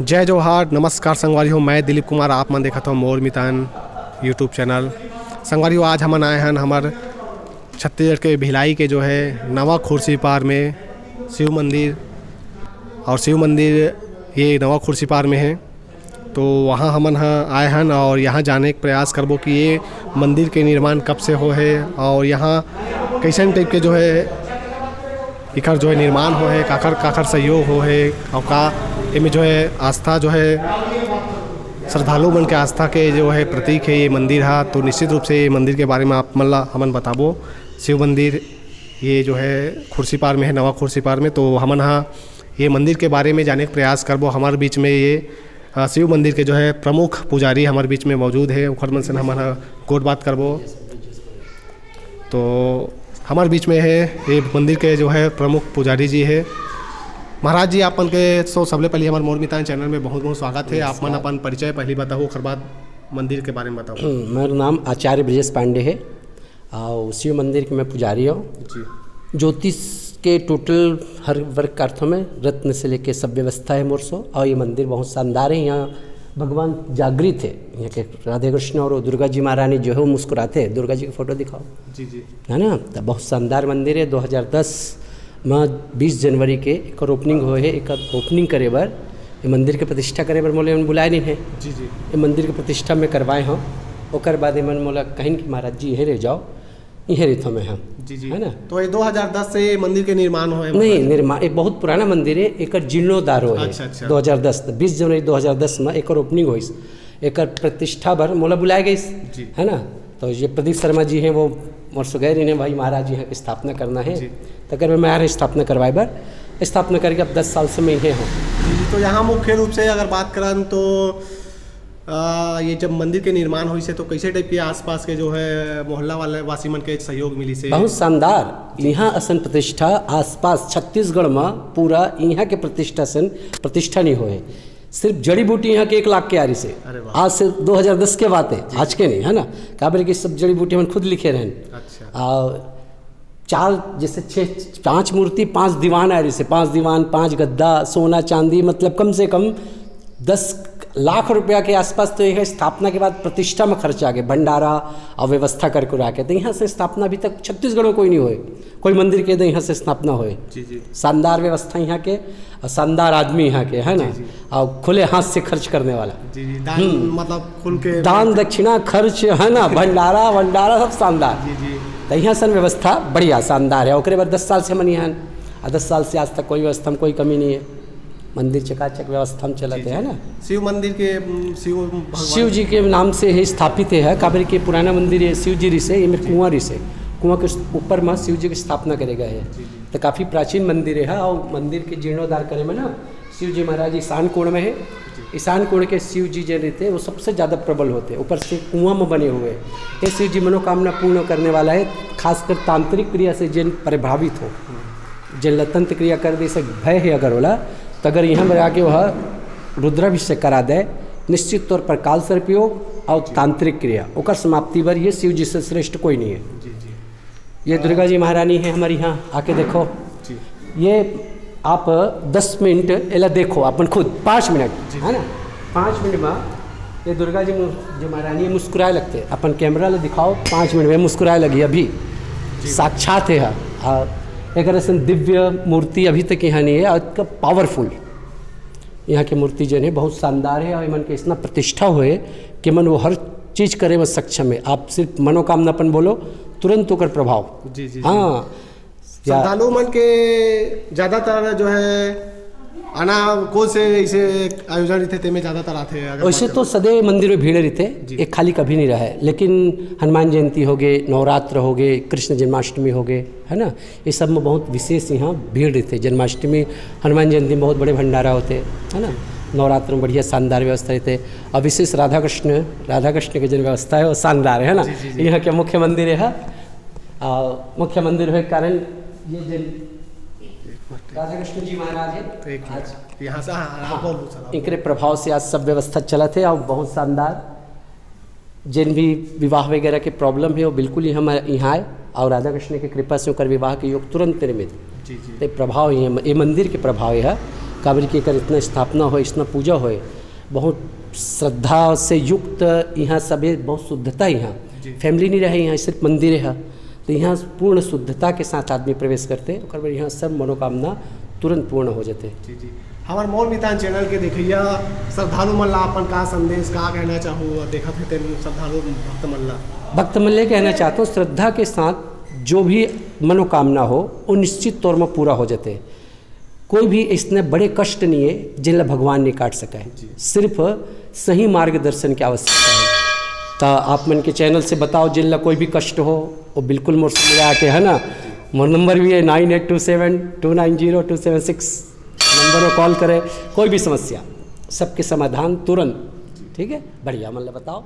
जय जोहार, नमस्कार संगवारी हो। मैं दिलीप कुमार, आप मन देखा हो मोर मितान यूट्यूब चैनल। संगवारी हो, आज हमन आए हैं हमार छत्तीसगढ़ के भिलाई के जो है नवा खुर्सीपार में शिव मंदिर, और शिव मंदिर ये नवा खुर्सीपार में है। तो वहाँ हमन आए हैं और यहाँ जाने का प्रयास करबो कि ये मंदिर के निर्माण कब से हो है और यहाँ कैसन टाइप के जो है इकर जो है निर्माण हो है, काकर सहयोग हो है और का इनमें जो है आस्था जो है श्रद्धालु मन के आस्था के जो है प्रतीक है ये मंदिर है। तो निश्चित रूप से ये मंदिर के बारे में आप हमन बताबो। शिव मंदिर ये जो है खुर्सीपार में है, नवा खुर्सीपार में। तो हमन ये मंदिर के बारे में जाने का प्रयास करबो। हमारे बीच में ये शिव मंदिर के जो है प्रमुख पुजारी हमारे बीच में मौजूद है, उखर मन से हमन गोट बात करबो। तो हमारे बीच में है ये मंदिर के जो है प्रमुख पुजारी जी है। महाराज जी, आपन के तो सबले पहले हमारे मोर मितान चैनल में बहुत बहुत स्वागत है। आप मन अपन परिचय पहले बताओ, ओकर बाद मंदिर के बारे में बताओ। मेरा नाम आचार्य ब्रजेश पांडे है और शिव मंदिर के मैं पुजारी हूँ जी। ज्योतिष के टोटल हर वर्ग के अर्थों में रत्न से लेके सब व्यवस्था है मोरसो। और ये मंदिर बहुत शानदार है। यहाँ भगवान जागृत है। यहाँ के राधे कृष्ण और दुर्गा जी महारानी जो है वो मुस्कुराते हैं। दुर्गा जी की फोटो दिखाओ जी जी, है ना। तो बहुत शानदार मंदिर है। 2010 में 20 जनवरी के एक ओपनिंग हुए है। एक ओपनिंग करे बर ये मंदिर के प्रतिष्ठा करे बर मोले बुलाए नहीं है जी जी। ये मंदिर के प्रतिष्ठा में करवाए हों, ओकर बाद मन मोला कहीं कि महाराज जी यही रह जाओ, यही रहता मैं हाँ जी जी, है ना। तो ये 2010 से मंदिर के निर्माण हो है? नहीं, निर्माण एक बहुत पुराना मंदिर है। एक जीर्णोद्धार हो है। अच्छा, अच्छा। 2010 20 जनवरी 2010 में एक ओपनिंग हुई, एक प्रतिष्ठा बर मोला बुलाया गई, है ना। तो ये प्रदीप शर्मा जी हैं, वो मोरसो गए रहे भाई महाराज यहाँ की स्थापना करना है। तो अगर मैं आ रहा स्थापना करवाए बर स्थापना करके अब 10 साल से मैं यहीं हूँ। तो यहाँ मुख्य रूप से अगर बात करें तो ये जब मंदिर के निर्माण हुई से तो कैसे टाइप के आसपास के जो है मोहल्ला वाले वासी मन के सहयोग मिली से? बहुत शानदार। यहाँ असन प्रतिष्ठा आसपास छत्तीसगढ़ में पूरा यहाँ के प्रतिष्ठा नहीं हुए। सिर्फ जड़ी बूटी यहाँ के 1 लाख के आरी से। आज से 2010 के बात है, आज के नहीं, है ना। काबर की सब जड़ी बूटी हम खुद लिखे रहें। अच्छा। 4 जैसे 5 मूर्ति 5 दीवान आरी से, 5 दीवान 5 गद्दा, सोना चांदी, मतलब कम से कम 10 लाख रुपया के आसपास। तो यह स्थापना के बाद प्रतिष्ठा में खर्चा आ गया, भंडारा और व्यवस्था करके रखे। तो यहाँ से स्थापना अभी तक छत्तीसगढ़ में कोई नहीं हुए, कोई मंदिर के यहाँ से स्थापना हुए। शानदार व्यवस्था यहाँ के, शानदार आदमी यहाँ के, है ना। और खुले हाथ से खर्च करने वाला जी जी। दान मतलब खुल के दान दक्षिणा खर्च, है ना। भंडारा सब शानदार जी जी। तो यहाँ सन व्यवस्था बढ़िया शानदार है। ओकरे बाद 10 साल से मन यहाँ, 10 साल से आज तक कोई व्यवस्था में कोई कमी नहीं है। मंदिर चकाचक व्यवस्था में चलाते हैं ना। शिव मंदिर के शिव जी के नाम से ही स्थापित है। काबर के पुराना मंदिर है शिव जी से, इनमें कुआं से, कुआं के ऊपर में शिव जी की स्थापना करे गए है। तो काफ़ी प्राचीन मंदिर है। और मंदिर के जीर्णोद्धार करे में ना शिव जी महाराज ईशान कोण में है। ईशान कोण के शिव जी जो रहते हैं वो सबसे ज़्यादा प्रबल होते हैं। ऊपर से कुआं में बने हुए ये शिव जी मनोकामना पूर्ण करने वाला है। खासकर तांत्रिक क्रिया से जिन प्रभावित हो, जिन लतंत्र क्रिया कर दे से भय है अगर बोला, तो अगर यहाँ पर आके वह रुद्राभिषेक करा दे, निश्चित तौर पर काल सर्पयोग और तांत्रिक क्रिया ओकर समाप्ति पर ये शिव जी से श्रेष्ठ कोई नहीं है जी जी। ये दुर्गा जी महारानी है हमारे यहाँ, आके देखो जी। ये आप 10 मिनट एला देखो अपन खुद, 5 मिनट, है ना। 5 मिनट में ये दुर्गा जी जो महारानी है मुस्कुराए लगते हैं। अपन कैमरा ले दिखाओ, 5 मिनट में मुस्कुराए लगी अभी, साक्षात है। एक ऐसा दिव्य मूर्ति अभी तक यहाँ नहीं है। और पावरफुल यहाँ की मूर्ति जो है बहुत शानदार है। और मन के इतना प्रतिष्ठा हुए कि मन वो हर चीज़ करे वो सक्षम है। आप सिर्फ मनोकामनापन बोलो, तुरंत होकर प्रभाव जी जी। हाँ, श्रद्धालु मन के ज़्यादातर जो है आना कौन से ऐसे आयोजन रहते थे में ज़्यादातर आते हैं? वैसे तो सदैव मंदिर में भीड़ रहते, एक खाली कभी नहीं रहा है। लेकिन हनुमान जयंती हो गए, नवरात्र हो गए, कृष्ण जन्माष्टमी हो गए, है ना। ये सब में बहुत विशेष यहाँ भीड़ रहते। जन्माष्टमी, हनुमान जयंती में बहुत बड़े भंडारा होते, है ना। नवरात्र में बढ़िया शानदार व्यवस्था रहते। और विशेष राधा कृष्ण की जो व्यवस्था है वो शानदार है ना। यहाँ के मुख्य मंदिर है। मुख्य मंदिर होने के कारण ये राधा कृष्ण जी महाराज है आज यहाँ से, इनके प्रभाव से आज सब व्यवस्था चला थे। और बहुत शानदार जिन भी विवाह वगैरह के प्रॉब्लम है वो बिल्कुल ही हम यहाँ आए। और राधा कृष्ण की कृपा से होकर विवाह के योग तुरंत निर्मित जी जी। प्रभाव ये मंदिर के प्रभाव है। काबर की कर इतना स्थापना हो, इतना पूजा हो, बहुत श्रद्धा से युक्त यहाँ सभी बहुत शुद्धता यहाँ फैमिली नहीं रहे, यहाँ सिर्फ मंदिर है तो यहाँ पूर्ण शुद्धता के साथ आदमी प्रवेश करते और बाद यहाँ सब मनोकामना तुरंत पूर्ण हो जाते। जी जी हमारे मोर मितान चैनल के देखिए श्रद्धालु मन ला अपन का संदेश का कहना चाहूँ देखा थे श्रद्धालु भक्त मन ले कहना चाहता हूँ श्रद्धा के साथ जो भी मनोकामना हो वो निश्चित तौर में पूरा हो जाते। कोई भी इसने बड़े कष्ट नहीं है जिनला भगवान नहीं काट सका है, सिर्फ सही मार्गदर्शन की आवश्यकता है। तो आप मन के चैनल से बताओ जिनला कोई भी कष्ट हो वो बिल्कुल मोर से मिला के, है ना। मोर नंबर भी है 9827290276 नंबर में कॉल करें, कोई भी समस्या सबके समाधान तुरंत। ठीक है, बढ़िया मतलब बताओ।